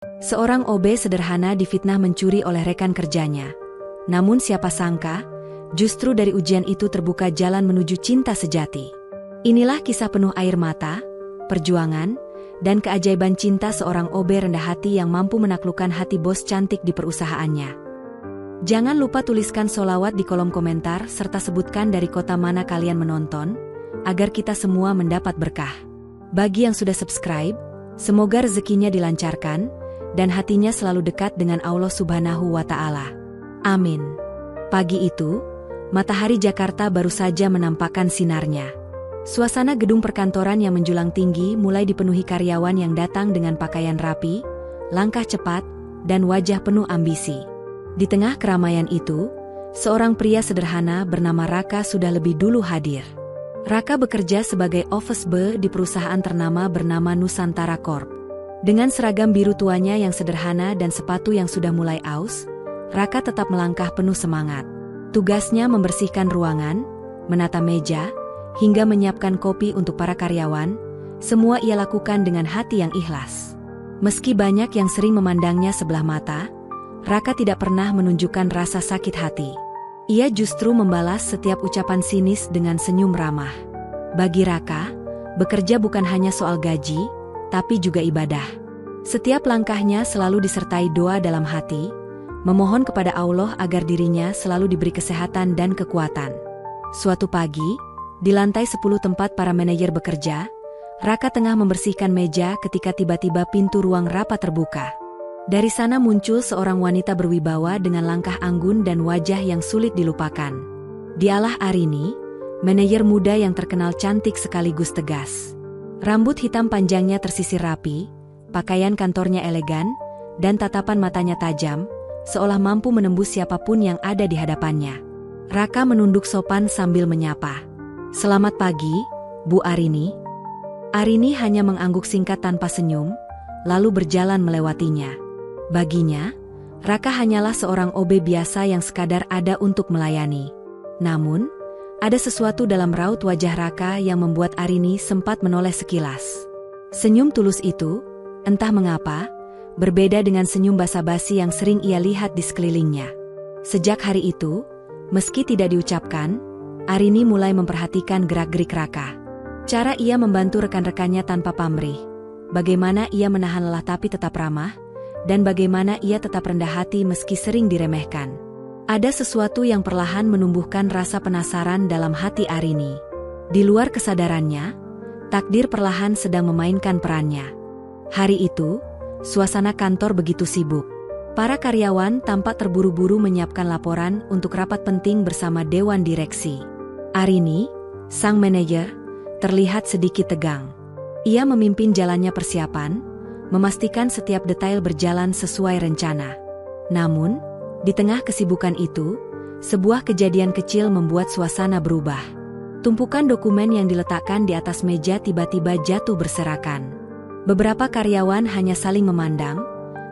Seorang OB sederhana difitnah mencuri oleh rekan kerjanya. Namun siapa sangka, justru dari ujian itu terbuka jalan menuju cinta sejati. Inilah kisah penuh air mata, perjuangan, dan keajaiban cinta seorang OB rendah hati yang mampu menaklukkan hati bos cantik di perusahaannya. Jangan lupa tuliskan sholawat di kolom komentar serta sebutkan dari kota mana kalian menonton, agar kita semua mendapat berkah. Bagi yang sudah subscribe, semoga rezekinya dilancarkan, dan hatinya selalu dekat dengan Allah Subhanahu wa Ta'ala. Amin. Pagi itu, matahari Jakarta baru saja menampakkan sinarnya. Suasana gedung perkantoran yang menjulang tinggi mulai dipenuhi karyawan yang datang dengan pakaian rapi, langkah cepat, dan wajah penuh ambisi. Di tengah keramaian itu, seorang pria sederhana bernama Raka sudah lebih dulu hadir. Raka bekerja sebagai office boy di perusahaan ternama bernama Nusantara Corp. Dengan seragam biru tuanya yang sederhana dan sepatu yang sudah mulai aus, Raka tetap melangkah penuh semangat. Tugasnya membersihkan ruangan, menata meja, hingga menyiapkan kopi untuk para karyawan. Semua ia lakukan dengan hati yang ikhlas. Meski banyak yang sering memandangnya sebelah mata, Raka tidak pernah menunjukkan rasa sakit hati. Ia justru membalas setiap ucapan sinis dengan senyum ramah. Bagi Raka, bekerja bukan hanya soal gaji, tapi juga ibadah. Setiap langkahnya selalu disertai doa dalam hati, memohon kepada Allah agar dirinya selalu diberi kesehatan dan kekuatan. Suatu pagi, di lantai 10 tempat para manajer bekerja, Raka tengah membersihkan meja ketika tiba-tiba pintu ruang rapat terbuka. Dari sana muncul seorang wanita berwibawa dengan langkah anggun dan wajah yang sulit dilupakan. Dialah Arini, manajer muda yang terkenal cantik sekaligus tegas. Rambut hitam panjangnya tersisir rapi, pakaian kantornya elegan, dan tatapan matanya tajam, seolah mampu menembus siapapun yang ada di hadapannya. Raka menunduk sopan sambil menyapa. "Selamat pagi, Bu Arini." Arini hanya mengangguk singkat tanpa senyum, lalu berjalan melewatinya. Baginya, Raka hanyalah seorang OB biasa yang sekadar ada untuk melayani. Namun, ada sesuatu dalam raut wajah Raka yang membuat Arini sempat menoleh sekilas. Senyum tulus itu, entah mengapa, berbeda dengan senyum basa-basi yang sering ia lihat di sekelilingnya. Sejak hari itu, meski tidak diucapkan, Arini mulai memperhatikan gerak-gerik Raka. Cara ia membantu rekan-rekannya tanpa pamrih, bagaimana ia menahan lelah tapi tetap ramah, dan bagaimana ia tetap rendah hati meski sering diremehkan. Ada sesuatu yang perlahan menumbuhkan rasa penasaran dalam hati Arini. Di luar kesadarannya, takdir perlahan sedang memainkan perannya. Hari itu, suasana kantor begitu sibuk. Para karyawan tampak terburu-buru menyiapkan laporan untuk rapat penting bersama Dewan Direksi. Arini, sang manajer, terlihat sedikit tegang. Ia memimpin jalannya persiapan, memastikan setiap detail berjalan sesuai rencana. Namun, di tengah kesibukan itu, sebuah kejadian kecil membuat suasana berubah. Tumpukan dokumen yang diletakkan di atas meja tiba-tiba jatuh berserakan. Beberapa karyawan hanya saling memandang,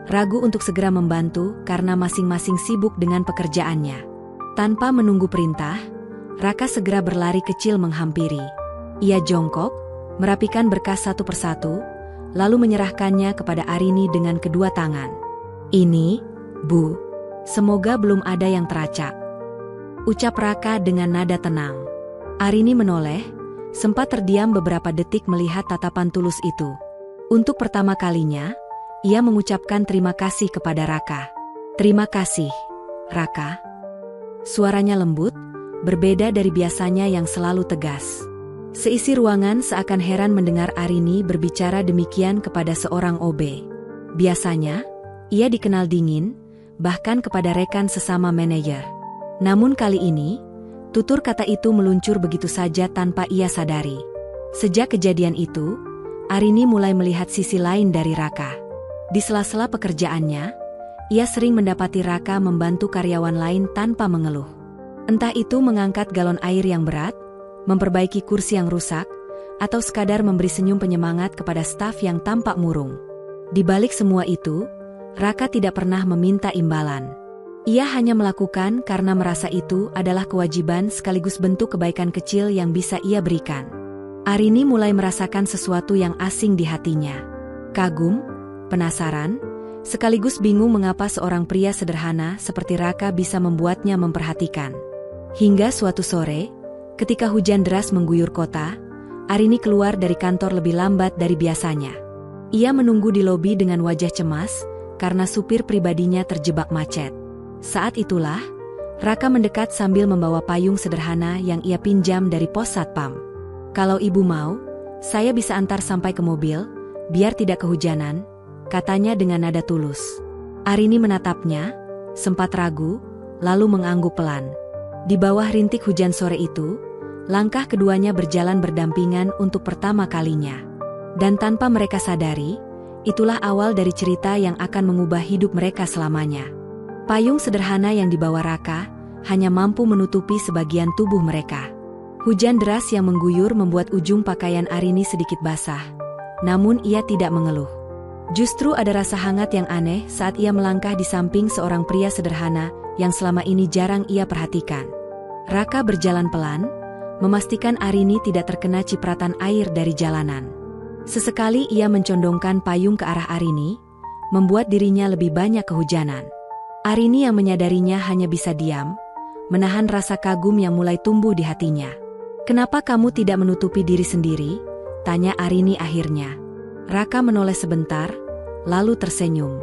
ragu untuk segera membantu karena masing-masing sibuk dengan pekerjaannya. Tanpa menunggu perintah, Raka segera berlari kecil menghampiri. Ia jongkok, merapikan berkas satu persatu, lalu menyerahkannya kepada Arini dengan kedua tangan. "Ini, Bu, semoga belum ada yang teracak," ucap Raka dengan nada tenang. Arini menoleh, sempat terdiam beberapa detik melihat tatapan tulus itu. Untuk pertama kalinya, ia mengucapkan terima kasih kepada Raka. "Terima kasih, Raka." Suaranya lembut, berbeda dari biasanya yang selalu tegas. Seisi ruangan seakan heran mendengar Arini berbicara demikian kepada seorang OB. Biasanya, ia dikenal dingin, bahkan kepada rekan sesama manajer. Namun kali ini, tutur kata itu meluncur begitu saja tanpa ia sadari. Sejak kejadian itu, Arini mulai melihat sisi lain dari Raka. Di sela-sela pekerjaannya, ia sering mendapati Raka membantu karyawan lain tanpa mengeluh. Entah itu mengangkat galon air yang berat, memperbaiki kursi yang rusak, atau sekadar memberi senyum penyemangat kepada staf yang tampak murung. Di balik semua itu, Raka tidak pernah meminta imbalan. Ia hanya melakukan karena merasa itu adalah kewajiban sekaligus bentuk kebaikan kecil yang bisa ia berikan. Arini mulai merasakan sesuatu yang asing di hatinya. Kagum, penasaran, sekaligus bingung mengapa seorang pria sederhana seperti Raka bisa membuatnya memperhatikan. Hingga suatu sore, ketika hujan deras mengguyur kota, Arini keluar dari kantor lebih lambat dari biasanya. Ia menunggu di lobi dengan wajah cemas, karena supir pribadinya terjebak macet. Saat itulah, Raka mendekat sambil membawa payung sederhana yang ia pinjam dari pos satpam. "Kalau ibu mau, saya bisa antar sampai ke mobil, biar tidak kehujanan," katanya dengan nada tulus. Arini menatapnya, sempat ragu, lalu mengangguk pelan. Di bawah rintik hujan sore itu, langkah keduanya berjalan berdampingan untuk pertama kalinya. Dan tanpa mereka sadari, itulah awal dari cerita yang akan mengubah hidup mereka selamanya. Payung sederhana yang dibawa Raka hanya mampu menutupi sebagian tubuh mereka. Hujan deras yang mengguyur membuat ujung pakaian Arini sedikit basah, namun ia tidak mengeluh. Justru ada rasa hangat yang aneh saat ia melangkah di samping seorang pria sederhana yang selama ini jarang ia perhatikan. Raka berjalan pelan, memastikan Arini tidak terkena cipratan air dari jalanan. Sesekali ia mencondongkan payung ke arah Arini, membuat dirinya lebih banyak kehujanan. Arini yang menyadarinya hanya bisa diam, menahan rasa kagum yang mulai tumbuh di hatinya. "Kenapa kamu tidak menutupi diri sendiri?" tanya Arini akhirnya. Raka menoleh sebentar, lalu tersenyum.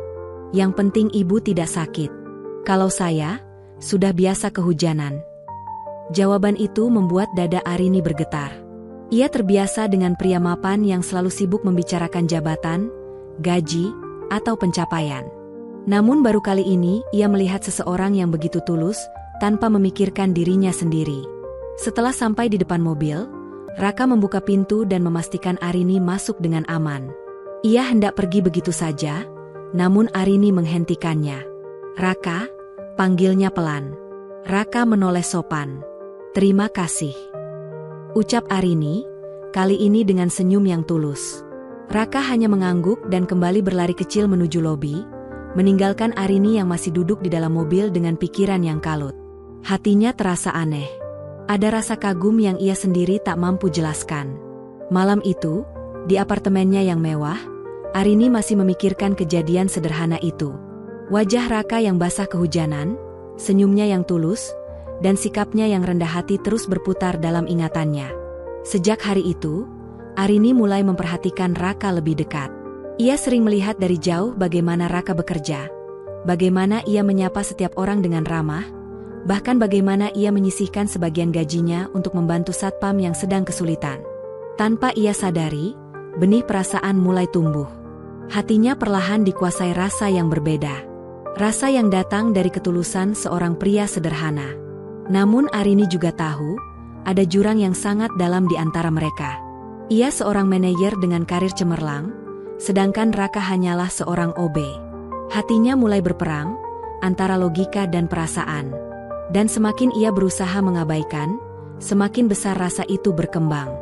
"Yang penting ibu tidak sakit. Kalau saya, sudah biasa kehujanan." Jawaban itu membuat dada Arini bergetar. Ia terbiasa dengan pria mapan yang selalu sibuk membicarakan jabatan, gaji, atau pencapaian. Namun baru kali ini ia melihat seseorang yang begitu tulus, tanpa memikirkan dirinya sendiri. Setelah sampai di depan mobil, Raka membuka pintu dan memastikan Arini masuk dengan aman. Ia hendak pergi begitu saja, namun Arini menghentikannya. "Raka," panggilnya pelan. Raka menoleh sopan. "Terima kasih," ucap Arini, kali ini dengan senyum yang tulus. Raka hanya mengangguk dan kembali berlari kecil menuju lobi, meninggalkan Arini yang masih duduk di dalam mobil dengan pikiran yang kalut. Hatinya terasa aneh. Ada rasa kagum yang ia sendiri tak mampu jelaskan. Malam itu, di apartemennya yang mewah, Arini masih memikirkan kejadian sederhana itu. Wajah Raka yang basah kehujanan, senyumnya yang tulus, dan sikapnya yang rendah hati terus berputar dalam ingatannya. Sejak hari itu, Arini mulai memperhatikan Raka lebih dekat. Ia sering melihat dari jauh bagaimana Raka bekerja, bagaimana ia menyapa setiap orang dengan ramah, bahkan bagaimana ia menyisihkan sebagian gajinya untuk membantu satpam yang sedang kesulitan. Tanpa ia sadari, benih perasaan mulai tumbuh. Hatinya perlahan dikuasai rasa yang berbeda. Rasa yang datang dari ketulusan seorang pria sederhana. Namun Arini juga tahu, ada jurang yang sangat dalam di antara mereka. Ia seorang manajer dengan karir cemerlang, sedangkan Raka hanyalah seorang OB. Hatinya mulai berperang, antara logika dan perasaan. Dan semakin ia berusaha mengabaikan, semakin besar rasa itu berkembang.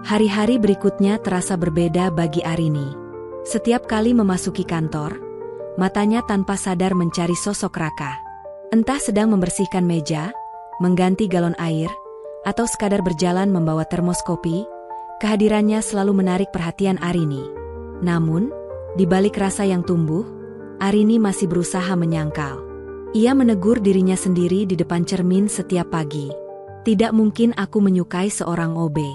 Hari-hari berikutnya terasa berbeda bagi Arini. Setiap kali memasuki kantor, matanya tanpa sadar mencari sosok Raka. Entah sedang membersihkan meja, mengganti galon air, atau sekadar berjalan membawa termos kopi, kehadirannya selalu menarik perhatian Arini. Namun, di balik rasa yang tumbuh, Arini masih berusaha menyangkal. Ia menegur dirinya sendiri di depan cermin setiap pagi. "Tidak mungkin aku menyukai seorang OB.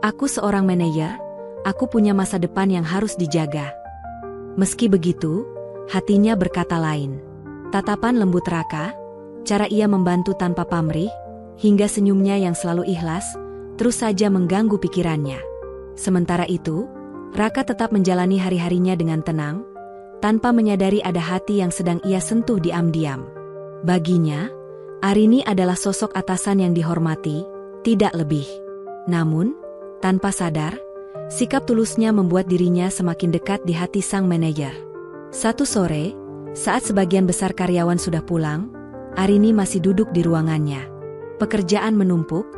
Aku seorang manajer, aku punya masa depan yang harus dijaga." Meski begitu, hatinya berkata lain. Tatapan lembut Raka, cara ia membantu tanpa pamrih, hingga senyumnya yang selalu ikhlas, terus saja mengganggu pikirannya. Sementara itu, Raka tetap menjalani hari-harinya dengan tenang, tanpa menyadari ada hati yang sedang ia sentuh diam-diam. Baginya, Arini adalah sosok atasan yang dihormati, tidak lebih. Namun, tanpa sadar, sikap tulusnya membuat dirinya semakin dekat di hati sang manajer. Satu sore, saat sebagian besar karyawan sudah pulang, Arini masih duduk di ruangannya. Pekerjaan menumpuk,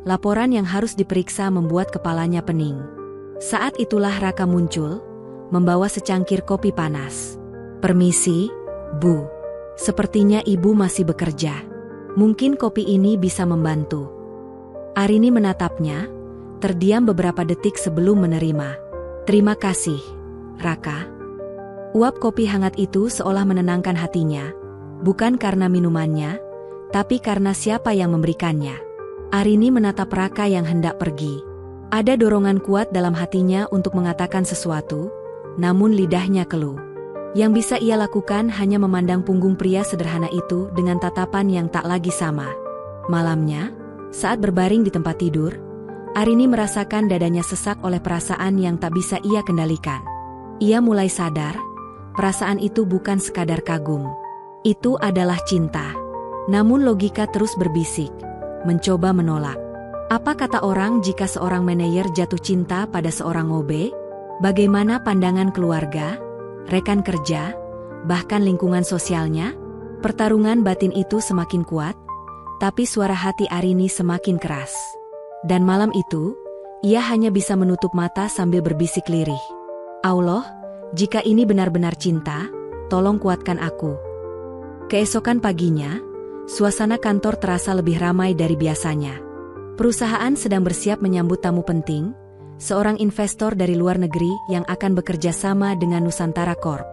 laporan yang harus diperiksa membuat kepalanya pening. Saat itulah Raka muncul, membawa secangkir kopi panas. "Permisi, Bu. Sepertinya ibu masih bekerja. Mungkin kopi ini bisa membantu." Arini menatapnya, terdiam beberapa detik sebelum menerima. "Terima kasih, Raka." Uap kopi hangat itu seolah menenangkan hatinya, bukan karena minumannya, tapi karena siapa yang memberikannya. Arini menatap Raka yang hendak pergi. Ada dorongan kuat dalam hatinya untuk mengatakan sesuatu, namun lidahnya keluh. Yang bisa ia lakukan hanya memandang punggung pria sederhana itu dengan tatapan yang tak lagi sama. Malamnya, saat berbaring di tempat tidur, Arini merasakan dadanya sesak oleh perasaan yang tak bisa ia kendalikan. Ia mulai sadar, perasaan itu bukan sekadar kagum. Itu adalah cinta. Namun logika terus berbisik, mencoba menolak. Apa kata orang jika seorang manajer jatuh cinta pada seorang OB? Bagaimana pandangan keluarga, rekan kerja, bahkan lingkungan sosialnya? Pertarungan batin itu semakin kuat, tapi suara hati Arini semakin keras. Dan malam itu, ia hanya bisa menutup mata sambil berbisik lirih. Allah, jika ini benar-benar cinta, tolong kuatkan aku. Keesokan paginya, suasana kantor terasa lebih ramai dari biasanya. Perusahaan sedang bersiap menyambut tamu penting, seorang investor dari luar negeri yang akan bekerja sama dengan Nusantara Corp.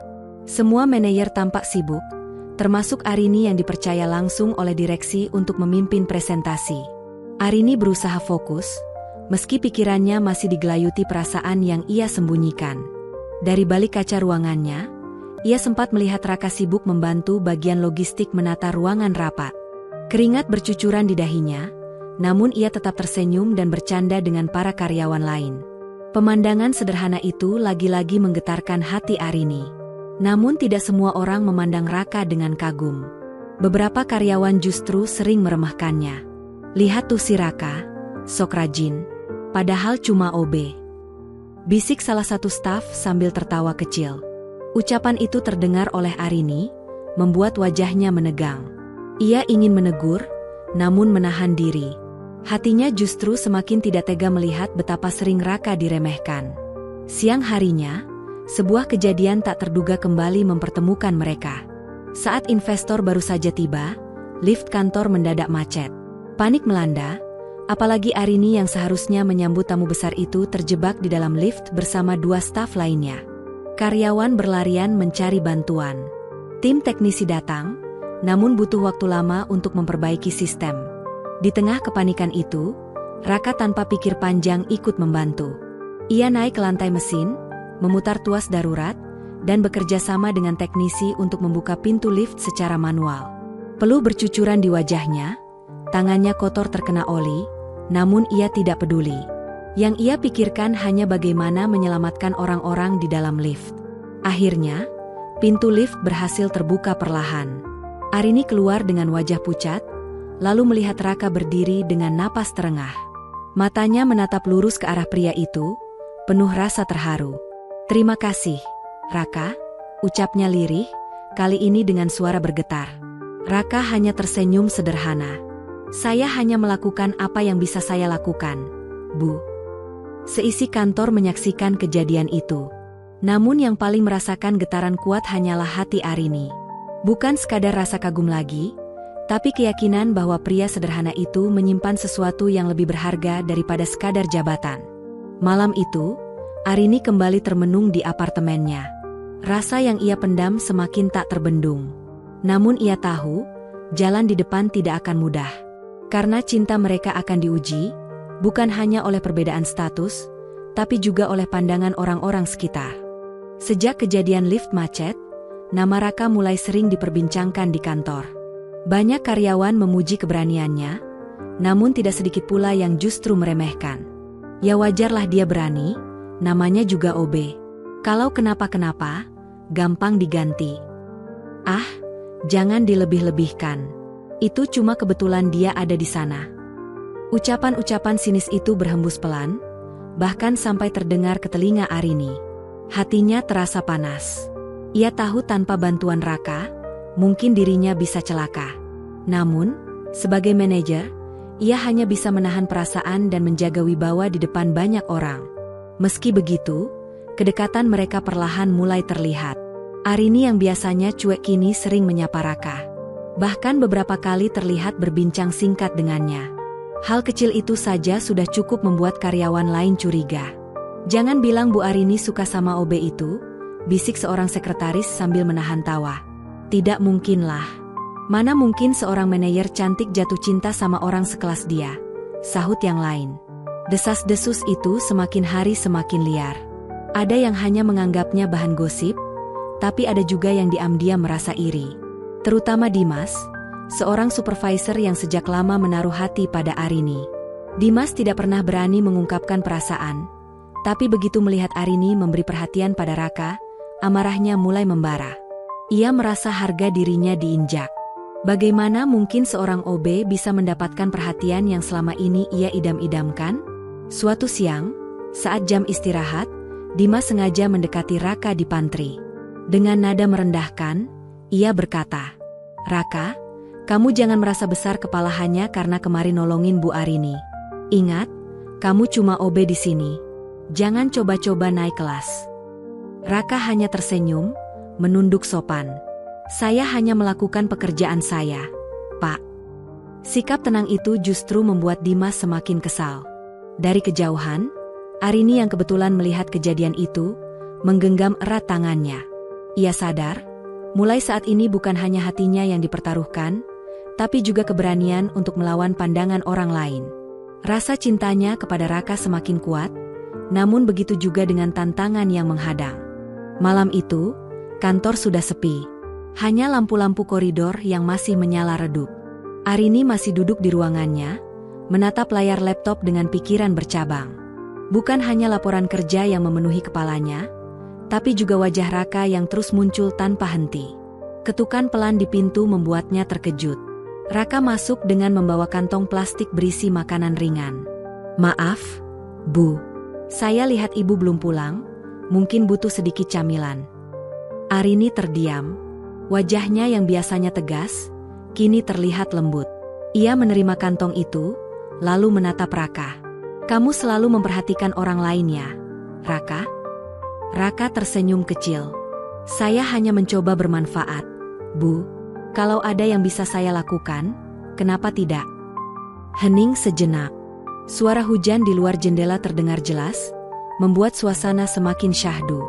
Semua manajer tampak sibuk, termasuk Arini yang dipercaya langsung oleh direksi untuk memimpin presentasi. Arini berusaha fokus, meski pikirannya masih digelayuti perasaan yang ia sembunyikan. Dari balik kaca ruangannya, ia sempat melihat Raka sibuk membantu bagian logistik menata ruangan rapat. Keringat bercucuran di dahinya, namun ia tetap tersenyum dan bercanda dengan para karyawan lain. Pemandangan sederhana itu lagi-lagi menggetarkan hati Arini. Namun tidak semua orang memandang Raka dengan kagum. Beberapa karyawan justru sering meremehkannya. Lihat tuh si Raka, sok rajin, padahal cuma OB. Bisik salah satu staf sambil tertawa kecil. Ucapan itu terdengar oleh Arini, membuat wajahnya menegang. Ia ingin menegur, namun menahan diri. Hatinya justru semakin tidak tega melihat betapa sering Raka diremehkan. Siang harinya, sebuah kejadian tak terduga kembali mempertemukan mereka. Saat investor baru saja tiba, lift kantor mendadak macet. Panik melanda, apalagi Arini yang seharusnya menyambut tamu besar itu terjebak di dalam lift bersama dua staf lainnya. Karyawan berlarian mencari bantuan. Tim teknisi datang, namun butuh waktu lama untuk memperbaiki sistem. Di tengah kepanikan itu, Raka tanpa pikir panjang ikut membantu. Ia naik ke lantai mesin, memutar tuas darurat, dan bekerja sama dengan teknisi untuk membuka pintu lift secara manual. Peluh bercucuran di wajahnya, tangannya kotor terkena oli, namun ia tidak peduli. Yang ia pikirkan hanya bagaimana menyelamatkan orang-orang di dalam lift. Akhirnya, pintu lift berhasil terbuka perlahan. Arini keluar dengan wajah pucat, lalu melihat Raka berdiri dengan napas terengah. Matanya menatap lurus ke arah pria itu, penuh rasa terharu. "Terima kasih, Raka," ucapnya lirih, kali ini dengan suara bergetar. Raka hanya tersenyum sederhana. "Saya hanya melakukan apa yang bisa saya lakukan, Bu." Seisi kantor menyaksikan kejadian itu. Namun yang paling merasakan getaran kuat hanyalah hati Arini. Bukan sekadar rasa kagum lagi, tapi keyakinan bahwa pria sederhana itu menyimpan sesuatu yang lebih berharga daripada sekadar jabatan. Malam itu, Arini kembali termenung di apartemennya. Rasa yang ia pendam semakin tak terbendung. Namun ia tahu, jalan di depan tidak akan mudah. Karena cinta mereka akan diuji, bukan hanya oleh perbedaan status, tapi juga oleh pandangan orang-orang sekitar. Sejak kejadian lift macet, nama Raka mulai sering diperbincangkan di kantor. Banyak karyawan memuji keberaniannya, namun tidak sedikit pula yang justru meremehkan. Ya wajarlah dia berani, namanya juga OB. Kalau kenapa-kenapa, gampang diganti. Ah, jangan dilebih-lebihkan. Itu cuma kebetulan dia ada di sana. Ucapan-ucapan sinis itu berhembus pelan, bahkan sampai terdengar ke telinga Arini. Hatinya terasa panas. Ia tahu tanpa bantuan Raka, mungkin dirinya bisa celaka. Namun, sebagai manajer, ia hanya bisa menahan perasaan dan menjaga wibawa di depan banyak orang. Meski begitu, kedekatan mereka perlahan mulai terlihat. Arini yang biasanya cuek kini sering menyapa Raka. Bahkan beberapa kali terlihat berbincang singkat dengannya. Hal kecil itu saja sudah cukup membuat karyawan lain curiga. "Jangan bilang Bu Arini suka sama OB itu," bisik seorang sekretaris sambil menahan tawa. Tidak mungkinlah. Mana mungkin seorang manajer cantik jatuh cinta sama orang sekelas dia, sahut yang lain. Desas-desus itu semakin hari semakin liar. Ada yang hanya menganggapnya bahan gosip, tapi ada juga yang diam-diam merasa iri. Terutama Dimas, seorang supervisor yang sejak lama menaruh hati pada Arini. Dimas tidak pernah berani mengungkapkan perasaan, tapi begitu melihat Arini memberi perhatian pada Raka, amarahnya mulai membara. Ia merasa harga dirinya diinjak. Bagaimana mungkin seorang OB bisa mendapatkan perhatian yang selama ini ia idam-idamkan? Suatu siang, saat jam istirahat, Dimas sengaja mendekati Raka di pantry. Dengan nada merendahkan, ia berkata, "Raka, kamu jangan merasa besar kepala hanya karena kemarin nolongin Bu Arini. Ingat, kamu cuma OB di sini. Jangan coba-coba naik kelas." Raka hanya tersenyum, menunduk sopan. "Saya hanya melakukan pekerjaan saya, Pak." Sikap tenang itu justru membuat Dimas semakin kesal. Dari kejauhan, Arini yang kebetulan melihat kejadian itu, menggenggam erat tangannya. Ia sadar, mulai saat ini bukan hanya hatinya yang dipertaruhkan, tapi juga keberanian untuk melawan pandangan orang lain. Rasa cintanya kepada Raka semakin kuat, namun begitu juga dengan tantangan yang menghadang. Malam itu, kantor sudah sepi. Hanya lampu-lampu koridor yang masih menyala redup. Arini masih duduk di ruangannya, menatap layar laptop dengan pikiran bercabang. Bukan hanya laporan kerja yang memenuhi kepalanya, tapi juga wajah Raka yang terus muncul tanpa henti. Ketukan pelan di pintu membuatnya terkejut. Raka masuk dengan membawa kantong plastik berisi makanan ringan. "Maaf, Bu. Saya lihat Ibu belum pulang, mungkin butuh sedikit camilan." Arini terdiam. Wajahnya yang biasanya tegas, kini terlihat lembut. Ia menerima kantong itu, lalu menatap Raka. "Kamu selalu memperhatikan orang lain ya, Raka?" Raka tersenyum kecil. "Saya hanya mencoba bermanfaat, Bu. Kalau ada yang bisa saya lakukan, kenapa tidak?" Hening sejenak. Suara hujan di luar jendela terdengar jelas, membuat suasana semakin syahdu.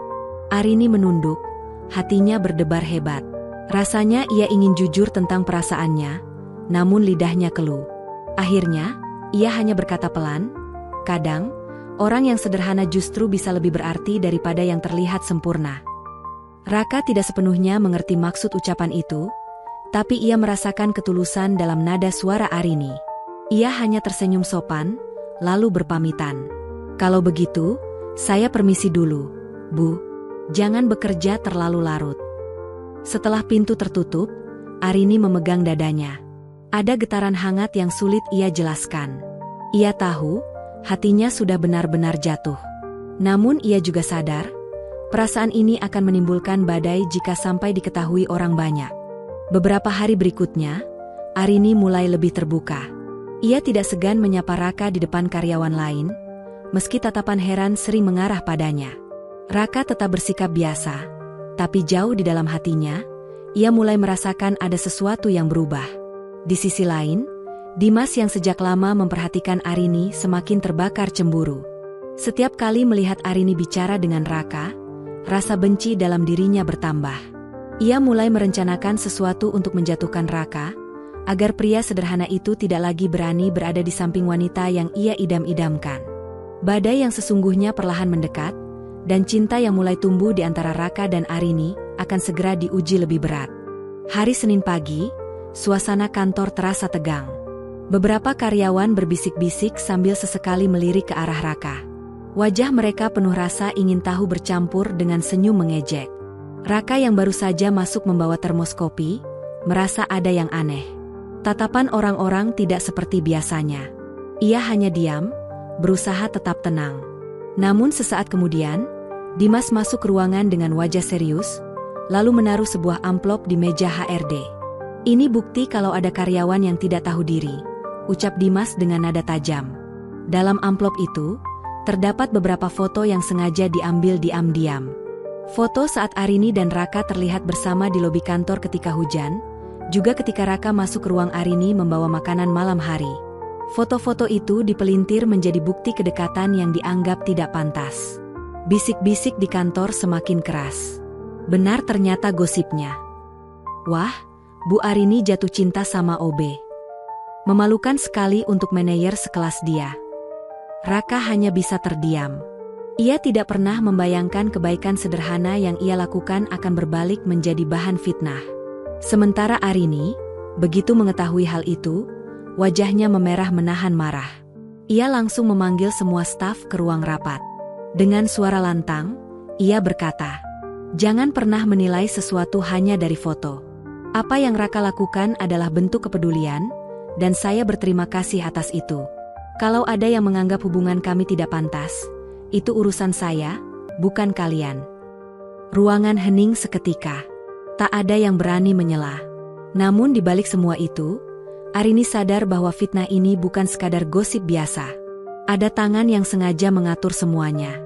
Arini menunduk, hatinya berdebar hebat. Rasanya ia ingin jujur tentang perasaannya, namun lidahnya keluh. Akhirnya, ia hanya berkata pelan, "Kadang, orang yang sederhana justru bisa lebih berarti daripada yang terlihat sempurna." Raka tidak sepenuhnya mengerti maksud ucapan itu, tapi ia merasakan ketulusan dalam nada suara Arini. Ia hanya tersenyum sopan, lalu berpamitan. "Kalau begitu, saya permisi dulu, Bu. Jangan bekerja terlalu larut." Setelah pintu tertutup, Arini memegang dadanya. Ada getaran hangat yang sulit ia jelaskan. Ia tahu, hatinya sudah benar-benar jatuh. Namun ia juga sadar, perasaan ini akan menimbulkan badai jika sampai diketahui orang banyak. Beberapa hari berikutnya, Arini mulai lebih terbuka. Ia tidak segan menyapa Raka di depan karyawan lain, meski tatapan heran sering mengarah padanya. Raka tetap bersikap biasa, tapi jauh di dalam hatinya, ia mulai merasakan ada sesuatu yang berubah. Di sisi lain, Dimas yang sejak lama memperhatikan Arini semakin terbakar cemburu. Setiap kali melihat Arini bicara dengan Raka, rasa benci dalam dirinya bertambah. Ia mulai merencanakan sesuatu untuk menjatuhkan Raka, agar pria sederhana itu tidak lagi berani berada di samping wanita yang ia idam-idamkan. Badai yang sesungguhnya perlahan mendekat, dan cinta yang mulai tumbuh di antara Raka dan Arini akan segera diuji lebih berat. Hari Senin pagi, suasana kantor terasa tegang. Beberapa karyawan berbisik-bisik sambil sesekali melirik ke arah Raka. Wajah mereka penuh rasa ingin tahu bercampur dengan senyum mengejek. Raka yang baru saja masuk membawa termos kopi, merasa ada yang aneh. Tatapan orang-orang tidak seperti biasanya. Ia hanya diam, berusaha tetap tenang. Namun sesaat kemudian, Dimas masuk ke ruangan dengan wajah serius, lalu menaruh sebuah amplop di meja HRD. "Ini bukti kalau ada karyawan yang tidak tahu diri," ucap Dimas dengan nada tajam. Dalam amplop itu, terdapat beberapa foto yang sengaja diambil diam-diam. Foto saat Arini dan Raka terlihat bersama di lobi kantor ketika hujan, juga ketika Raka masuk ke ruang Arini membawa makanan malam hari. Foto-foto itu dipelintir menjadi bukti kedekatan yang dianggap tidak pantas. Bisik-bisik di kantor semakin keras. Benar ternyata gosipnya. Wah, Bu Arini jatuh cinta sama OB. Memalukan sekali untuk manajer sekelas dia. Raka hanya bisa terdiam. Ia tidak pernah membayangkan kebaikan sederhana yang ia lakukan akan berbalik menjadi bahan fitnah. Sementara Arini, begitu mengetahui hal itu, wajahnya memerah menahan marah. Ia langsung memanggil semua staf ke ruang rapat. Dengan suara lantang, ia berkata, "Jangan pernah menilai sesuatu hanya dari foto. Apa yang Raka lakukan adalah bentuk kepedulian, dan saya berterima kasih atas itu. Kalau ada yang menganggap hubungan kami tidak pantas, itu urusan saya, bukan kalian." Ruangan hening seketika. Tak ada yang berani menyela. Namun di balik semua itu, Arini sadar bahwa fitnah ini bukan sekadar gosip biasa. Ada tangan yang sengaja mengatur semuanya.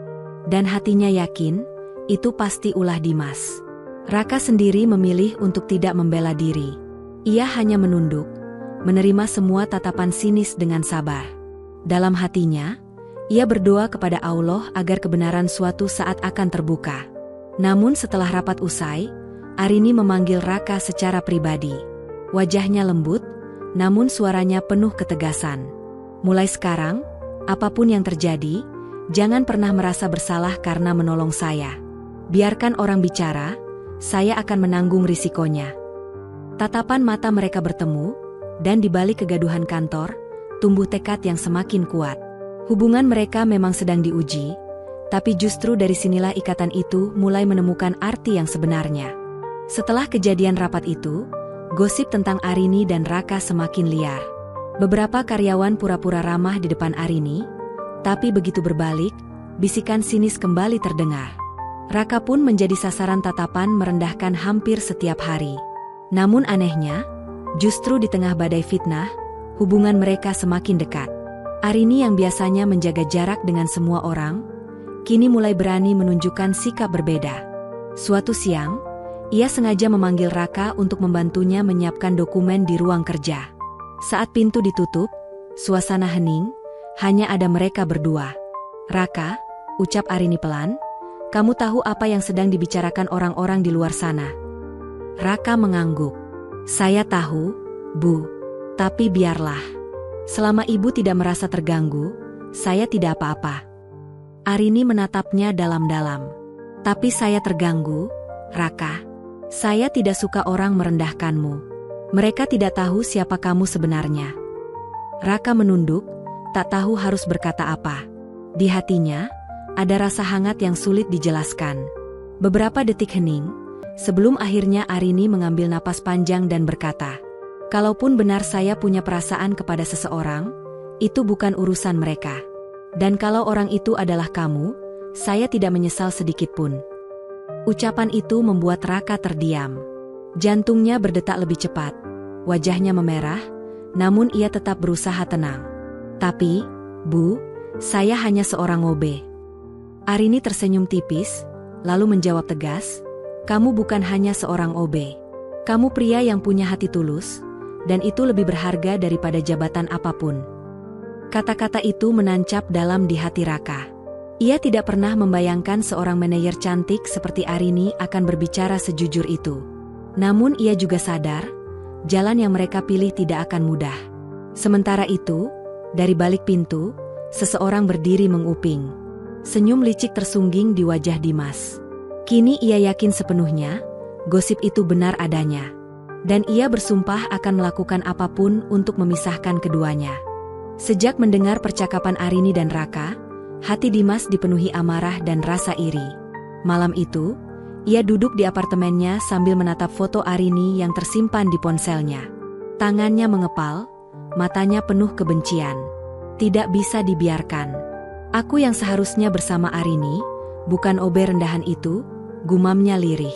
Dan hatinya yakin, itu pasti ulah Dimas. Raka sendiri memilih untuk tidak membela diri. Ia hanya menunduk, menerima semua tatapan sinis dengan sabar. Dalam hatinya, ia berdoa kepada Allah agar kebenaran suatu saat akan terbuka. Namun setelah rapat usai, Arini memanggil Raka secara pribadi. Wajahnya lembut, namun suaranya penuh ketegasan. "Mulai sekarang, apapun yang terjadi, jangan pernah merasa bersalah karena menolong saya. Biarkan orang bicara, saya akan menanggung risikonya." Tatapan mata mereka bertemu, dan di balik kegaduhan kantor, tumbuh tekad yang semakin kuat. Hubungan mereka memang sedang diuji, tapi justru dari sinilah ikatan itu mulai menemukan arti yang sebenarnya. Setelah kejadian rapat itu, gosip tentang Arini dan Raka semakin liar. Beberapa karyawan pura-pura ramah di depan Arini, tapi begitu berbalik, bisikan sinis kembali terdengar. Raka pun menjadi sasaran tatapan merendahkan hampir setiap hari. Namun anehnya, justru di tengah badai fitnah, hubungan mereka semakin dekat. Arini yang biasanya menjaga jarak dengan semua orang, kini mulai berani menunjukkan sikap berbeda. Suatu siang, ia sengaja memanggil Raka untuk membantunya menyiapkan dokumen di ruang kerja. Saat pintu ditutup, suasana hening, hanya ada mereka berdua. "Raka," ucap Arini pelan, "kamu tahu apa yang sedang dibicarakan orang-orang di luar sana?" Raka mengangguk. "Saya tahu, Bu. Tapi biarlah. Selama Ibu tidak merasa terganggu, saya tidak apa-apa." Arini menatapnya dalam-dalam. "Tapi saya terganggu, Raka. Saya tidak suka orang merendahkanmu. Mereka tidak tahu siapa kamu sebenarnya." Raka menunduk, tak tahu harus berkata apa. Di hatinya, ada rasa hangat yang sulit dijelaskan. Beberapa detik hening, sebelum akhirnya Arini mengambil napas panjang dan berkata, "Kalaupun benar saya punya perasaan kepada seseorang, itu bukan urusan mereka. Dan kalau orang itu adalah kamu, saya tidak menyesal sedikitpun." Ucapan itu membuat Raka terdiam. Jantungnya berdetak lebih cepat, wajahnya memerah, namun ia tetap berusaha tenang. "Tapi, Bu, saya hanya seorang OB." Arini tersenyum tipis, lalu menjawab tegas, "Kamu bukan hanya seorang OB. Kamu pria yang punya hati tulus, dan itu lebih berharga daripada jabatan apapun." Kata-kata itu menancap dalam di hati Raka. Ia tidak pernah membayangkan seorang manajer cantik seperti Arini akan berbicara sejujur itu. Namun ia juga sadar, jalan yang mereka pilih tidak akan mudah. Sementara itu, dari balik pintu, seseorang berdiri menguping. Senyum licik tersungging di wajah Dimas. Kini ia yakin sepenuhnya, gosip itu benar adanya. Dan ia bersumpah akan melakukan apapun untuk memisahkan keduanya. Sejak mendengar percakapan Arini dan Raka, hati Dimas dipenuhi amarah dan rasa iri. Malam itu, ia duduk di apartemennya sambil menatap foto Arini yang tersimpan di ponselnya. Tangannya mengepal, matanya penuh kebencian. Tidak bisa dibiarkan. "Aku yang seharusnya bersama Arini, bukan OB rendahan itu," gumamnya lirih.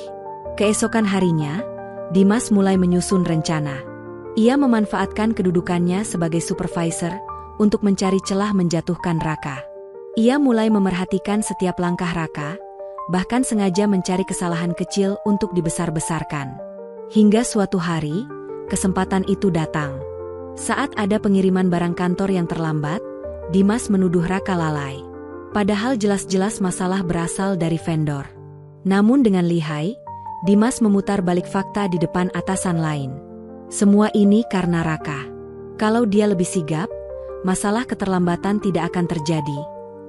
Keesokan harinya, Dimas mulai menyusun rencana. Ia memanfaatkan kedudukannya sebagai supervisor untuk mencari celah menjatuhkan Raka. Ia mulai memerhatikan setiap langkah Raka, bahkan sengaja mencari kesalahan kecil untuk dibesar-besarkan. Hingga suatu hari, kesempatan itu datang. Saat ada pengiriman barang kantor yang terlambat, Dimas menuduh Raka lalai. Padahal jelas-jelas masalah berasal dari vendor. Namun dengan lihai, Dimas memutar balik fakta di depan atasan lain. Semua ini karena Raka. Kalau dia lebih sigap, masalah keterlambatan tidak akan terjadi,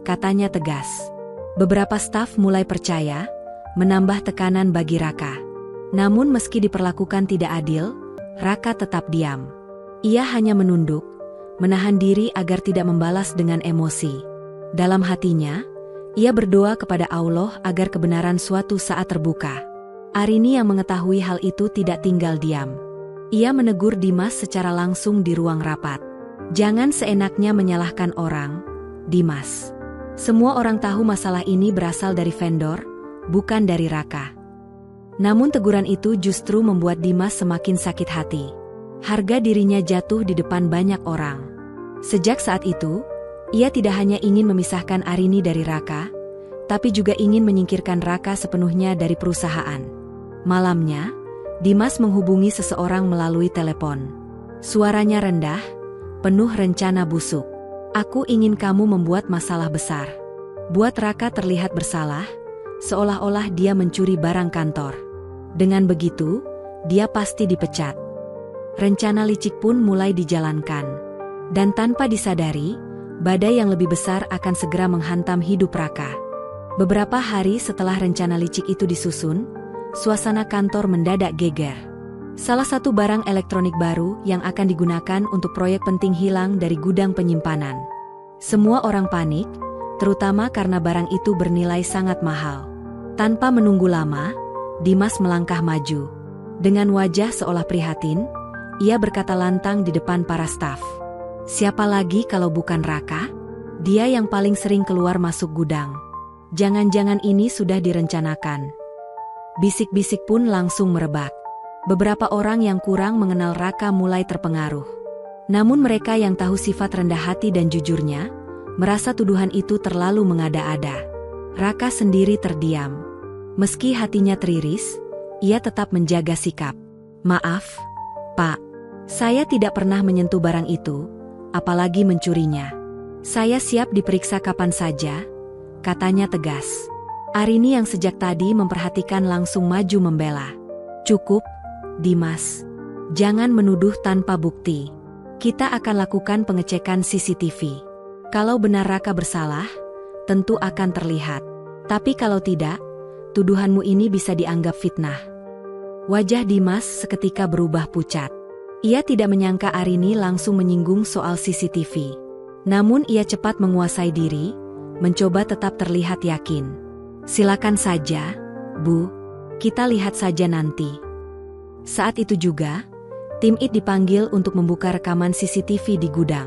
katanya tegas. Beberapa staf mulai percaya, menambah tekanan bagi Raka. Namun meski diperlakukan tidak adil, Raka tetap diam. Ia hanya menunduk, menahan diri agar tidak membalas dengan emosi. Dalam hatinya, ia berdoa kepada Allah agar kebenaran suatu saat terbuka. Arini yang mengetahui hal itu tidak tinggal diam. Ia menegur Dimas secara langsung di ruang rapat. Jangan seenaknya menyalahkan orang, Dimas. Semua orang tahu masalah ini berasal dari vendor, bukan dari Raka. Namun teguran itu justru membuat Dimas semakin sakit hati. Harga dirinya jatuh di depan banyak orang. Sejak saat itu, ia tidak hanya ingin memisahkan Arini dari Raka, tapi juga ingin menyingkirkan Raka sepenuhnya dari perusahaan. Malamnya, Dimas menghubungi seseorang melalui telepon. Suaranya rendah, penuh rencana busuk. Aku ingin kamu membuat masalah besar. Buat Raka terlihat bersalah, seolah-olah dia mencuri barang kantor. Dengan begitu, dia pasti dipecat. Rencana licik pun mulai dijalankan. Dan tanpa disadari, badai yang lebih besar akan segera menghantam hidup Raka. Beberapa hari setelah rencana licik itu disusun, suasana kantor mendadak geger. Salah satu barang elektronik baru yang akan digunakan untuk proyek penting hilang dari gudang penyimpanan. Semua orang panik, terutama karena barang itu bernilai sangat mahal. Tanpa menunggu lama, Dimas melangkah maju. Dengan wajah seolah prihatin, ia berkata lantang di depan para staf. Siapa lagi kalau bukan Raka? Dia yang paling sering keluar masuk gudang. Jangan-jangan ini sudah direncanakan. Bisik-bisik pun langsung merebak. Beberapa orang yang kurang mengenal Raka mulai terpengaruh. Namun mereka yang tahu sifat rendah hati dan jujurnya, merasa tuduhan itu terlalu mengada-ada. Raka sendiri terdiam. Meski hatinya teriris, ia tetap menjaga sikap. Maaf, Pak. Saya tidak pernah menyentuh barang itu, apalagi mencurinya. Saya siap diperiksa kapan saja, katanya tegas. Arini yang sejak tadi memperhatikan langsung maju membela. Cukup, Dimas. Jangan menuduh tanpa bukti. Kita akan lakukan pengecekan CCTV. Kalau benar Raka bersalah, tentu akan terlihat. Tapi kalau tidak, tuduhanmu ini bisa dianggap fitnah. Wajah Dimas seketika berubah pucat. Ia tidak menyangka Arini langsung menyinggung soal CCTV. Namun ia cepat menguasai diri, mencoba tetap terlihat yakin. Silakan saja, Bu. Kita lihat saja nanti. Saat itu juga, tim IT dipanggil untuk membuka rekaman CCTV di gudang.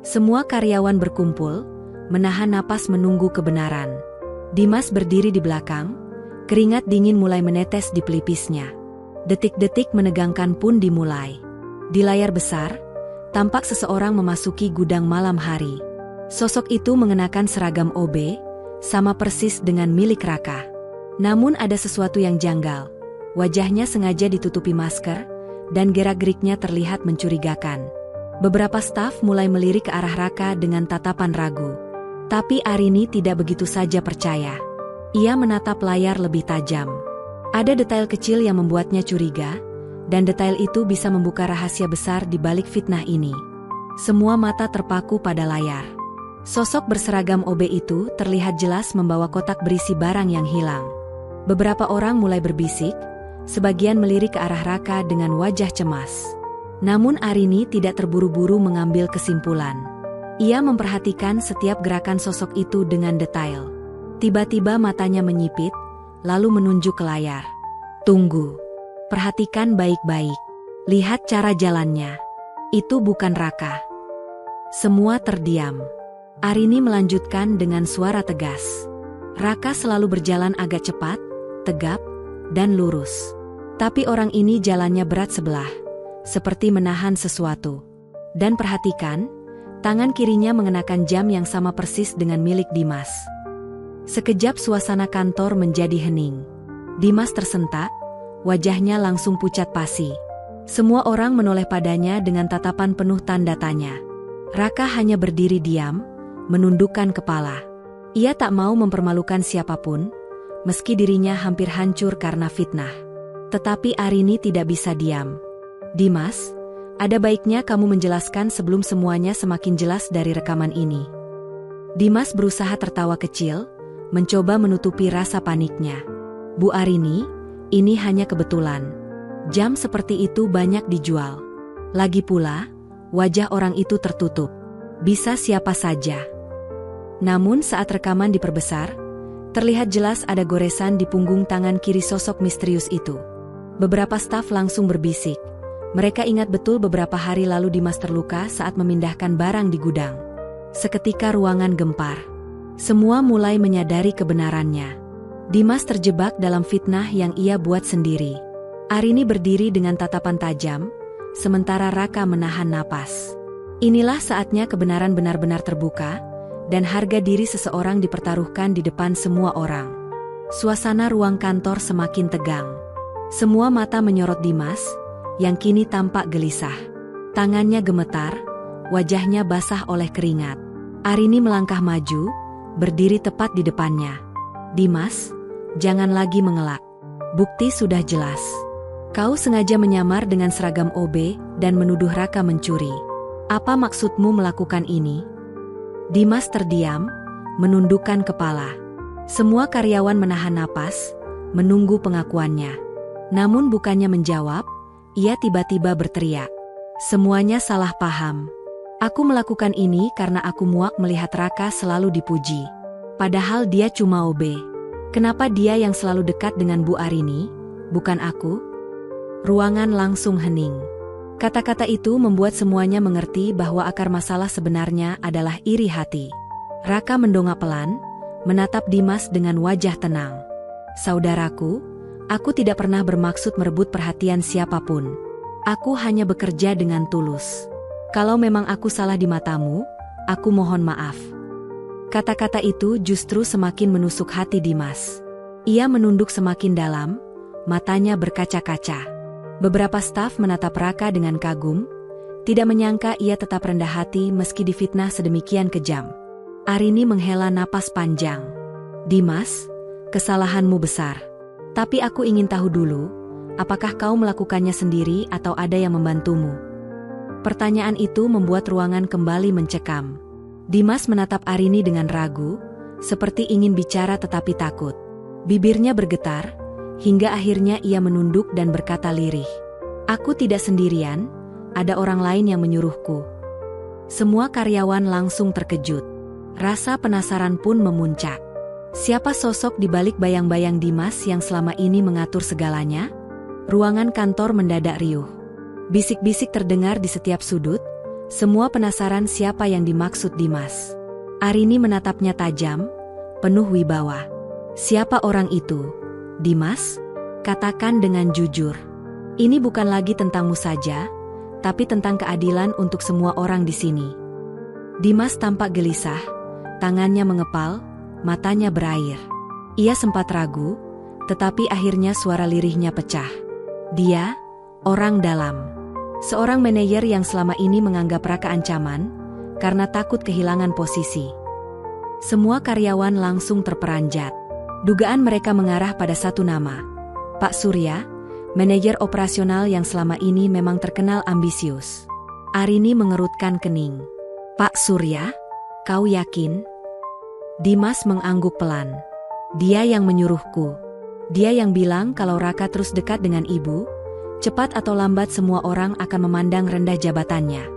Semua karyawan berkumpul, menahan napas menunggu kebenaran. Dimas berdiri di belakang, keringat dingin mulai menetes di pelipisnya. Detik-detik menegangkan pun dimulai. Di layar besar, tampak seseorang memasuki gudang malam hari. Sosok itu mengenakan seragam OB, sama persis dengan milik Raka. Namun ada sesuatu yang janggal. Wajahnya sengaja ditutupi masker, dan gerak-geriknya terlihat mencurigakan. Beberapa staf mulai melirik ke arah Raka dengan tatapan ragu. Tapi Arini tidak begitu saja percaya. Ia menatap layar lebih tajam. Ada detail kecil yang membuatnya curiga, dan detail itu bisa membuka rahasia besar di balik fitnah ini. Semua mata terpaku pada layar. Sosok berseragam OB itu terlihat jelas membawa kotak berisi barang yang hilang. Beberapa orang mulai berbisik, sebagian melirik ke arah Raka dengan wajah cemas. Namun Arini tidak terburu-buru mengambil kesimpulan. Ia memperhatikan setiap gerakan sosok itu dengan detail. Tiba-tiba matanya menyipit, lalu menunjuk ke layar. Tunggu. Perhatikan baik-baik. Lihat cara jalannya. Itu bukan Raka. Semua terdiam. Arini melanjutkan dengan suara tegas. Raka selalu berjalan agak cepat, tegap, dan lurus. Tapi orang ini jalannya berat sebelah, seperti menahan sesuatu. Dan perhatikan, tangan kirinya mengenakan jam yang sama persis dengan milik Dimas. Sekejap suasana kantor menjadi hening. Dimas tersentak, wajahnya langsung pucat pasi. Semua orang menoleh padanya dengan tatapan penuh tanda tanya. Raka hanya berdiri diam, menundukkan kepala. Ia tak mau mempermalukan siapapun, meski dirinya hampir hancur karena fitnah. Tetapi Arini tidak bisa diam. "Dimas, ada baiknya kamu menjelaskan sebelum semuanya semakin jelas dari rekaman ini." Dimas berusaha tertawa kecil, mencoba menutupi rasa paniknya. "Bu Arini, ini hanya kebetulan. Jam seperti itu banyak dijual. Lagi pula, wajah orang itu tertutup. Bisa siapa saja." Namun saat rekaman diperbesar, terlihat jelas ada goresan di punggung tangan kiri sosok misterius itu. Beberapa staf langsung berbisik. Mereka ingat betul beberapa hari lalu Dimas terluka saat memindahkan barang di gudang. Seketika ruangan gempar. Semua mulai menyadari kebenarannya. Dimas terjebak dalam fitnah yang ia buat sendiri. Arini berdiri dengan tatapan tajam, sementara Raka menahan napas. Inilah saatnya kebenaran benar-benar terbuka, dan harga diri seseorang dipertaruhkan di depan semua orang. Suasana ruang kantor semakin tegang. Semua mata menyorot Dimas, yang kini tampak gelisah. Tangannya gemetar, wajahnya basah oleh keringat. Arini melangkah maju, berdiri tepat di depannya. "Dimas, jangan lagi mengelak. Bukti sudah jelas. Kau sengaja menyamar dengan seragam OB dan menuduh Raka mencuri. Apa maksudmu melakukan ini?" Dimas terdiam, menundukkan kepala. Semua karyawan menahan napas, menunggu pengakuannya. Namun bukannya menjawab, ia tiba-tiba berteriak. "Semuanya salah paham. Aku melakukan ini karena aku muak melihat Raka selalu dipuji. Padahal dia cuma OB. Kenapa dia yang selalu dekat dengan Bu Arini, bukan aku?" Ruangan langsung hening. Kata-kata itu membuat semuanya mengerti bahwa akar masalah sebenarnya adalah iri hati. Raka mendongak pelan, menatap Dimas dengan wajah tenang. "Saudaraku, aku tidak pernah bermaksud merebut perhatian siapapun. Aku hanya bekerja dengan tulus. Kalau memang aku salah di matamu, aku mohon maaf." Kata-kata itu justru semakin menusuk hati Dimas. Ia menunduk semakin dalam, matanya berkaca-kaca. Beberapa staf menatap Raka dengan kagum, tidak menyangka ia tetap rendah hati meski difitnah sedemikian kejam. Arini menghela napas panjang. "Dimas, kesalahanmu besar. Tapi aku ingin tahu dulu, apakah kau melakukannya sendiri atau ada yang membantumu?" Pertanyaan itu membuat ruangan kembali mencekam. Dimas menatap Arini dengan ragu, seperti ingin bicara tetapi takut. Bibirnya bergetar, hingga akhirnya ia menunduk dan berkata lirih, "Aku tidak sendirian, ada orang lain yang menyuruhku." Semua karyawan langsung terkejut. Rasa penasaran pun memuncak. Siapa sosok di balik bayang-bayang Dimas yang selama ini mengatur segalanya? Ruangan kantor mendadak riuh. Bisik-bisik terdengar di setiap sudut, semua penasaran siapa yang dimaksud Dimas. Arini menatapnya tajam, penuh wibawa. "Siapa orang itu? Dimas, katakan dengan jujur. Ini bukan lagi tentangmu saja, tapi tentang keadilan untuk semua orang di sini." Dimas tampak gelisah, tangannya mengepal, matanya berair. Ia sempat ragu, tetapi akhirnya suara lirihnya pecah. Dia, orang dalam. Seorang manajer yang selama ini menganggap Raka ancaman, karena takut kehilangan posisi. Semua karyawan langsung terperanjat. Dugaan mereka mengarah pada satu nama. Pak Surya, manajer operasional yang selama ini memang terkenal ambisius. Arini mengerutkan kening. "Pak Surya, kau yakin?" Dimas mengangguk pelan. "Dia yang menyuruhku. Dia yang bilang kalau Raka terus dekat dengan ibu, cepat atau lambat semua orang akan memandang rendah jabatannya.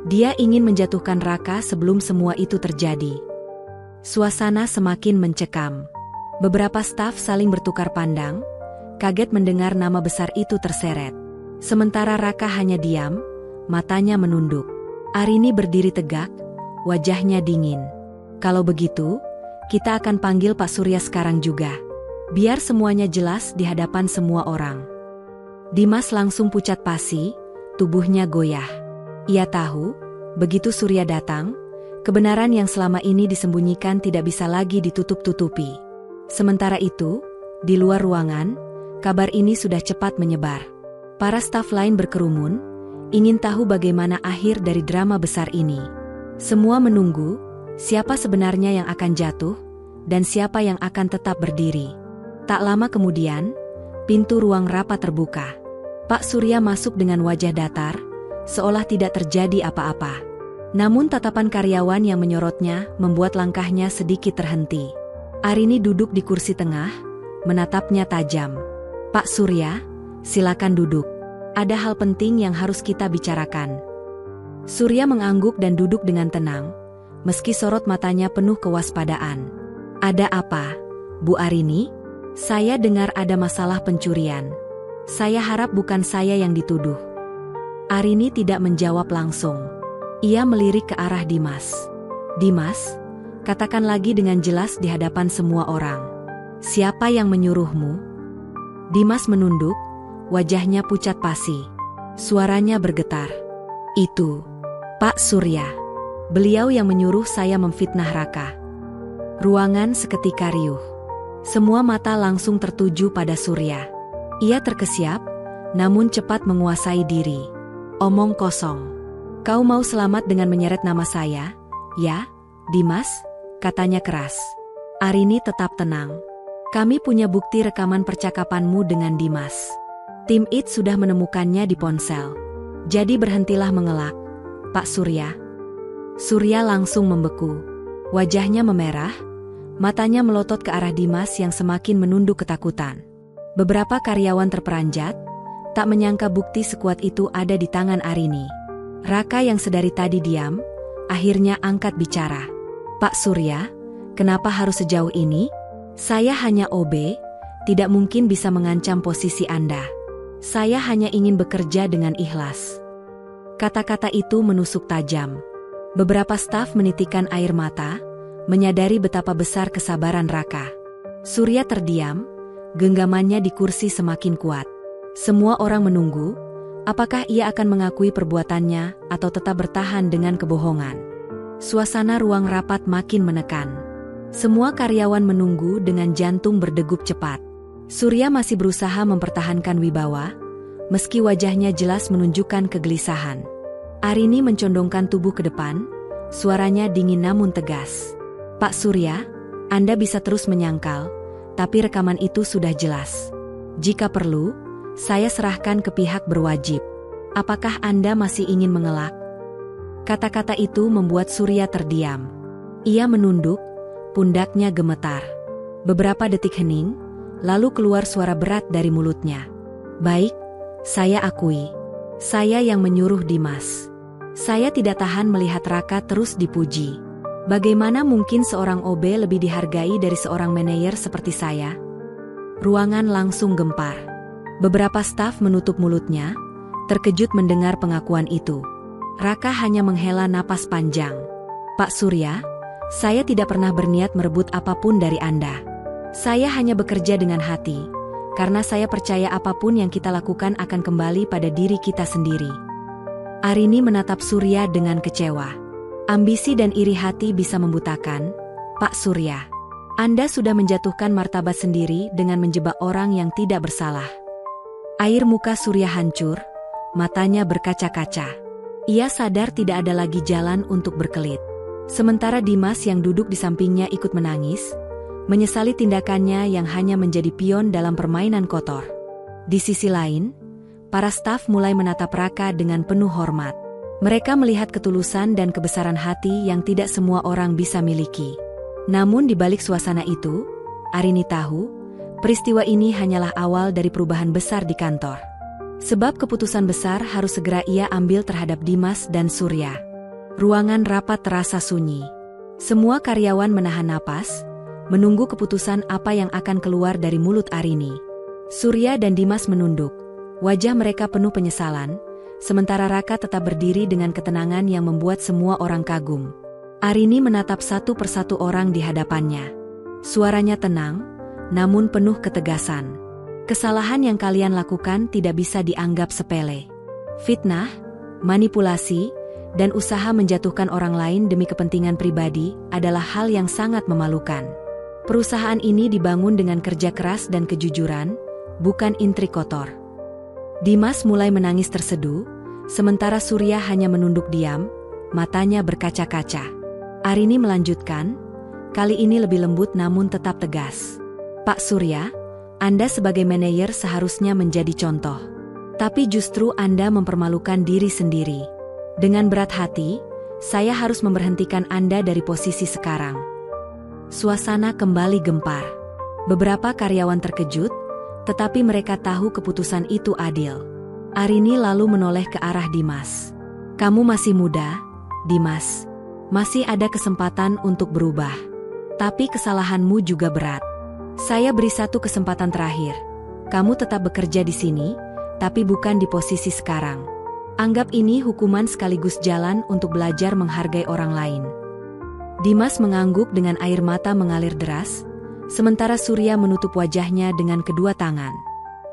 Dia ingin menjatuhkan Raka sebelum semua itu terjadi." Suasana semakin mencekam. Beberapa staf saling bertukar pandang, kaget mendengar nama besar itu terseret. Sementara Raka hanya diam, matanya menunduk. Arini berdiri tegak, wajahnya dingin. "Kalau begitu, kita akan panggil Pak Surya sekarang juga. Biar semuanya jelas di hadapan semua orang." Dimas langsung pucat pasi, tubuhnya goyah. Ia tahu, begitu Surya datang, kebenaran yang selama ini disembunyikan tidak bisa lagi ditutup-tutupi. Sementara itu, di luar ruangan, kabar ini sudah cepat menyebar. Para staf lain berkerumun, ingin tahu bagaimana akhir dari drama besar ini. Semua menunggu, siapa sebenarnya yang akan jatuh, dan siapa yang akan tetap berdiri. Tak lama kemudian, Pintu ruang rapat terbuka. Pak Surya masuk dengan wajah datar, seolah tidak terjadi apa-apa. Namun tatapan karyawan yang menyorotnya membuat langkahnya sedikit terhenti. Arini duduk di kursi tengah, menatapnya tajam. "Pak Surya, silakan duduk. Ada hal penting yang harus kita bicarakan." Surya mengangguk dan duduk dengan tenang, meski sorot matanya penuh kewaspadaan. "Ada apa, Bu Arini?" "Saya dengar ada masalah pencurian. Saya harap bukan saya yang dituduh." Arini tidak menjawab langsung. Ia melirik ke arah Dimas. "Dimas, katakan lagi dengan jelas di hadapan semua orang. Siapa yang menyuruhmu?" Dimas menunduk, wajahnya pucat pasi. Suaranya bergetar. "Itu Pak Surya. Beliau yang menyuruh saya memfitnah Raka." Ruangan seketika riuh. Semua mata langsung tertuju pada Surya. Ia terkesiap, namun cepat menguasai diri. "Omong kosong. Kau mau selamat dengan menyeret nama saya, ya, Dimas?" katanya keras. Arini tetap tenang. "Kami punya bukti rekaman percakapanmu dengan Dimas. Tim IT sudah menemukannya di ponsel. Jadi berhentilah mengelak, Pak Surya." Surya langsung membeku. Wajahnya memerah, matanya melotot ke arah Dimas yang semakin menunduk ketakutan. Beberapa karyawan terperanjat, tak menyangka bukti sekuat itu ada di tangan Arini. Raka yang sedari tadi diam, akhirnya angkat bicara. "Pak Surya, kenapa harus sejauh ini? Saya hanya OB, tidak mungkin bisa mengancam posisi Anda. Saya hanya ingin bekerja dengan ikhlas." Kata-kata itu menusuk tajam. Beberapa staf menitikkan air mata, menyadari betapa besar kesabaran Raka. Surya terdiam, genggamannya di kursi semakin kuat. Semua orang menunggu, apakah ia akan mengakui perbuatannya atau tetap bertahan dengan kebohongan. Suasana ruang rapat makin menekan. Semua karyawan menunggu dengan jantung berdegup cepat. Surya masih berusaha mempertahankan wibawa, meski wajahnya jelas menunjukkan kegelisahan. Arini mencondongkan tubuh ke depan, suaranya dingin namun tegas. "Pak Surya, Anda bisa terus menyangkal, tapi rekaman itu sudah jelas. Jika perlu, saya serahkan ke pihak berwajib. Apakah Anda masih ingin mengelak?" Kata-kata itu membuat Surya terdiam. Ia menunduk, pundaknya gemetar. Beberapa detik hening, lalu keluar suara berat dari mulutnya. "Baik, saya akui. Saya yang menyuruh Dimas. Saya tidak tahan melihat Raka terus dipuji. Bagaimana mungkin seorang OB lebih dihargai dari seorang manajer seperti saya?" Ruangan langsung gempar. Beberapa staf menutup mulutnya, terkejut mendengar pengakuan itu. Raka hanya menghela napas panjang. "Pak Surya, saya tidak pernah berniat merebut apapun dari Anda. Saya hanya bekerja dengan hati, karena saya percaya apapun yang kita lakukan akan kembali pada diri kita sendiri." Arini menatap Surya dengan kecewa. "Ambisi dan iri hati bisa membutakan, Pak Surya. Anda sudah menjatuhkan martabat sendiri dengan menjebak orang yang tidak bersalah." Air muka Surya hancur, matanya berkaca-kaca. Ia sadar tidak ada lagi jalan untuk berkelit. Sementara Dimas yang duduk di sampingnya ikut menangis, menyesali tindakannya yang hanya menjadi pion dalam permainan kotor. Di sisi lain, para staf mulai menatap Raka dengan penuh hormat. Mereka melihat ketulusan dan kebesaran hati yang tidak semua orang bisa miliki. Namun di balik suasana itu, Arini tahu, peristiwa ini hanyalah awal dari perubahan besar di kantor. Sebab keputusan besar harus segera ia ambil terhadap Dimas dan Surya. Ruangan rapat terasa sunyi. Semua karyawan menahan napas, menunggu keputusan apa yang akan keluar dari mulut Arini. Surya dan Dimas menunduk. Wajah mereka penuh penyesalan, sementara Raka tetap berdiri dengan ketenangan yang membuat semua orang kagum. Arini menatap satu persatu orang di hadapannya. Suaranya tenang, namun penuh ketegasan. "Kesalahan yang kalian lakukan tidak bisa dianggap sepele. Fitnah, manipulasi, dan usaha menjatuhkan orang lain demi kepentingan pribadi adalah hal yang sangat memalukan. Perusahaan ini dibangun dengan kerja keras dan kejujuran, bukan intrik kotor." Dimas mulai menangis terseduh, sementara Surya hanya menunduk diam, matanya berkaca-kaca. Arini melanjutkan, kali ini lebih lembut namun tetap tegas. "Pak Surya, Anda sebagai manajer seharusnya menjadi contoh. Tapi justru Anda mempermalukan diri sendiri. Dengan berat hati, saya harus memberhentikan Anda dari posisi sekarang. Suasana kembali gempar. Beberapa karyawan terkejut, tetapi mereka tahu keputusan itu adil. Arini lalu menoleh ke arah Dimas. Kamu masih muda, Dimas. Masih ada kesempatan untuk berubah. Tapi kesalahanmu juga berat. Saya beri satu kesempatan terakhir. Kamu tetap bekerja di sini, tapi bukan di posisi sekarang. Anggap ini hukuman sekaligus jalan untuk belajar menghargai orang lain. Dimas mengangguk dengan air mata mengalir deras, sementara Surya menutup wajahnya dengan kedua tangan.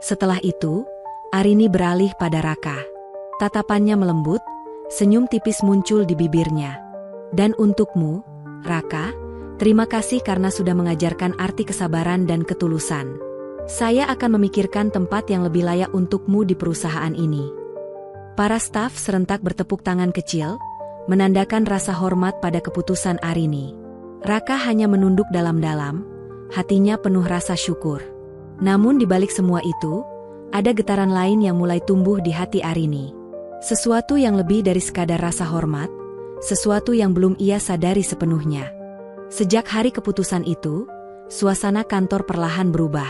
Setelah itu, Arini beralih pada Raka. Tatapannya melembut, senyum tipis muncul di bibirnya. Dan untukmu, Raka, terima kasih karena sudah mengajarkan arti kesabaran dan ketulusan. Saya akan memikirkan tempat yang lebih layak untukmu di perusahaan ini. Para staf serentak bertepuk tangan kecil, menandakan rasa hormat pada keputusan Arini. Raka hanya menunduk dalam-dalam, hatinya penuh rasa syukur. Namun di balik semua itu, ada getaran lain yang mulai tumbuh di hati Arini. Sesuatu yang lebih dari sekadar rasa hormat, sesuatu yang belum ia sadari sepenuhnya. Sejak hari keputusan itu, suasana kantor perlahan berubah.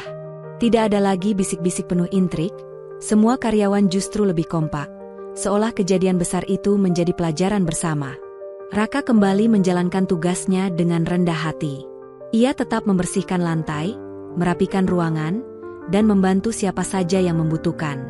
Tidak ada lagi bisik-bisik penuh intrik, semua karyawan justru lebih kompak, seolah kejadian besar itu menjadi pelajaran bersama. Raka kembali menjalankan tugasnya dengan rendah hati. Ia tetap membersihkan lantai, merapikan ruangan, dan membantu siapa saja yang membutuhkan.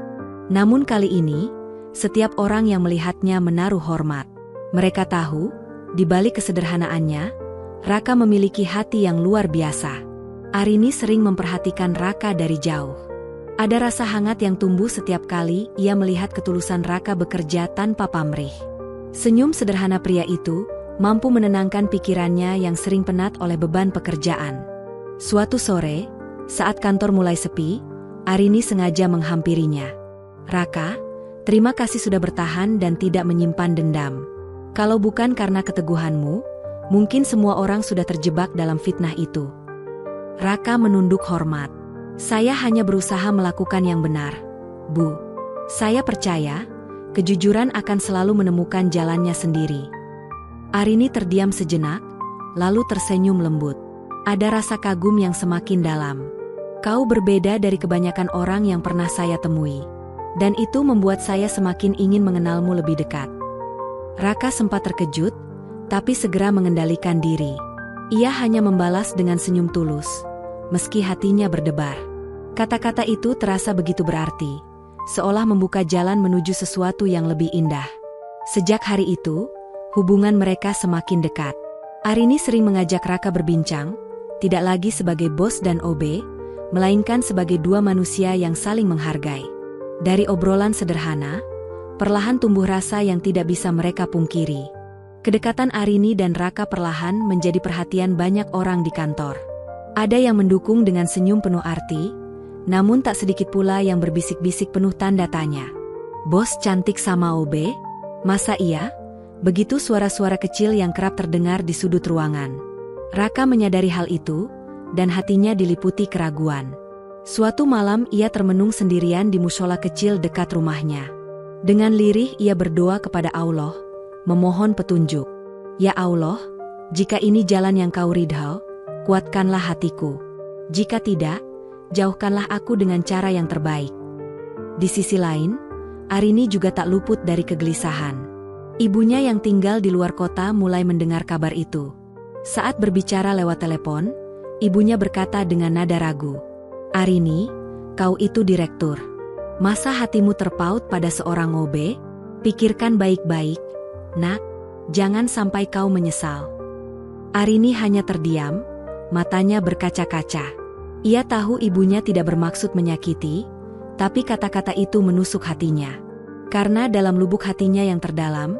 Namun kali ini, setiap orang yang melihatnya menaruh hormat. Mereka tahu, di balik kesederhanaannya, Raka memiliki hati yang luar biasa. Arini sering memperhatikan Raka dari jauh. Ada rasa hangat yang tumbuh setiap kali ia melihat ketulusan Raka bekerja tanpa pamrih. Senyum sederhana pria itu mampu menenangkan pikirannya yang sering penat oleh beban pekerjaan. Suatu sore, saat kantor mulai sepi, Arini sengaja menghampirinya. Raka, terima kasih sudah bertahan dan tidak menyimpan dendam. Kalau bukan karena keteguhanmu, mungkin semua orang sudah terjebak dalam fitnah itu. Raka menunduk hormat. Saya hanya berusaha melakukan yang benar, Bu. Saya percaya, kejujuran akan selalu menemukan jalannya sendiri. Arini terdiam sejenak, lalu tersenyum lembut. Ada rasa kagum yang semakin dalam. Kau berbeda dari kebanyakan orang yang pernah saya temui. Dan itu membuat saya semakin ingin mengenalmu lebih dekat. Raka sempat terkejut, tapi segera mengendalikan diri. Ia hanya membalas dengan senyum tulus, meski hatinya berdebar. Kata-kata itu terasa begitu berarti, seolah membuka jalan menuju sesuatu yang lebih indah. Sejak hari itu, hubungan mereka semakin dekat. Arini sering mengajak Raka berbincang, tidak lagi sebagai bos dan OB, melainkan sebagai dua manusia yang saling menghargai. Dari obrolan sederhana, perlahan tumbuh rasa yang tidak bisa mereka pungkiri. Kedekatan Arini dan Raka perlahan menjadi perhatian banyak orang di kantor. Ada yang mendukung dengan senyum penuh arti, namun tak sedikit pula yang berbisik-bisik penuh tanda tanya. Bos cantik sama OB? Masa iya? Begitu suara-suara kecil yang kerap terdengar di sudut ruangan. Raka menyadari hal itu, dan hatinya diliputi keraguan. Suatu malam ia termenung sendirian di mushola kecil dekat rumahnya. Dengan lirih ia berdoa kepada Allah, memohon petunjuk. Ya Allah, jika ini jalan yang kau ridho, kuatkanlah hatiku. Jika tidak, jauhkanlah aku dengan cara yang terbaik. Di sisi lain, Arini juga tak luput dari kegelisahan. Ibunya yang tinggal di luar kota mulai mendengar kabar itu. Saat berbicara lewat telepon, ibunya berkata dengan nada ragu, Arini, kau itu direktur. Masa hatimu terpaut pada seorang OB? Pikirkan baik-baik, nak, jangan sampai kau menyesal. Arini hanya terdiam, matanya berkaca-kaca. Ia tahu ibunya tidak bermaksud menyakiti, tapi kata-kata itu menusuk hatinya. Karena dalam lubuk hatinya yang terdalam,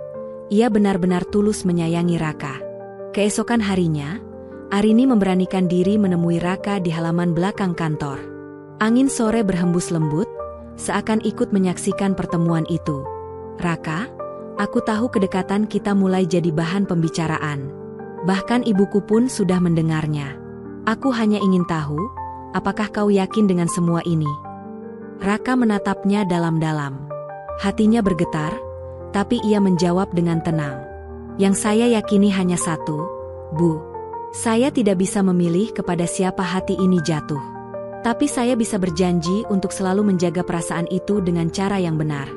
ia benar-benar tulus menyayangi Raka. Keesokan harinya, Arini memberanikan diri menemui Raka di halaman belakang kantor. Angin sore berhembus lembut, seakan ikut menyaksikan pertemuan itu. Raka, aku tahu kedekatan kita mulai jadi bahan pembicaraan. Bahkan ibuku pun sudah mendengarnya. Aku hanya ingin tahu, apakah kau yakin dengan semua ini? Raka menatapnya dalam-dalam. Hatinya bergetar, tapi ia menjawab dengan tenang. Yang saya yakini hanya satu, Bu. Saya tidak bisa memilih kepada siapa hati ini jatuh. Tapi saya bisa berjanji untuk selalu menjaga perasaan itu dengan cara yang benar.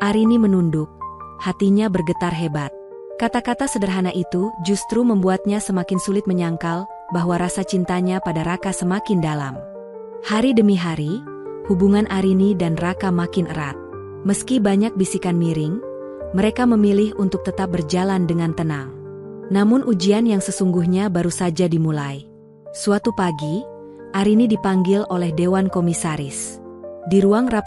Arini menunduk, hatinya bergetar hebat. Kata-kata sederhana itu justru membuatnya semakin sulit menyangkal bahwa rasa cintanya pada Raka semakin dalam. Hari demi hari, hubungan Arini dan Raka makin erat. Meski banyak bisikan miring, mereka memilih untuk tetap berjalan dengan tenang. Namun ujian yang sesungguhnya baru saja dimulai. Suatu pagi, Arini dipanggil oleh Dewan Komisaris. Di ruang rapat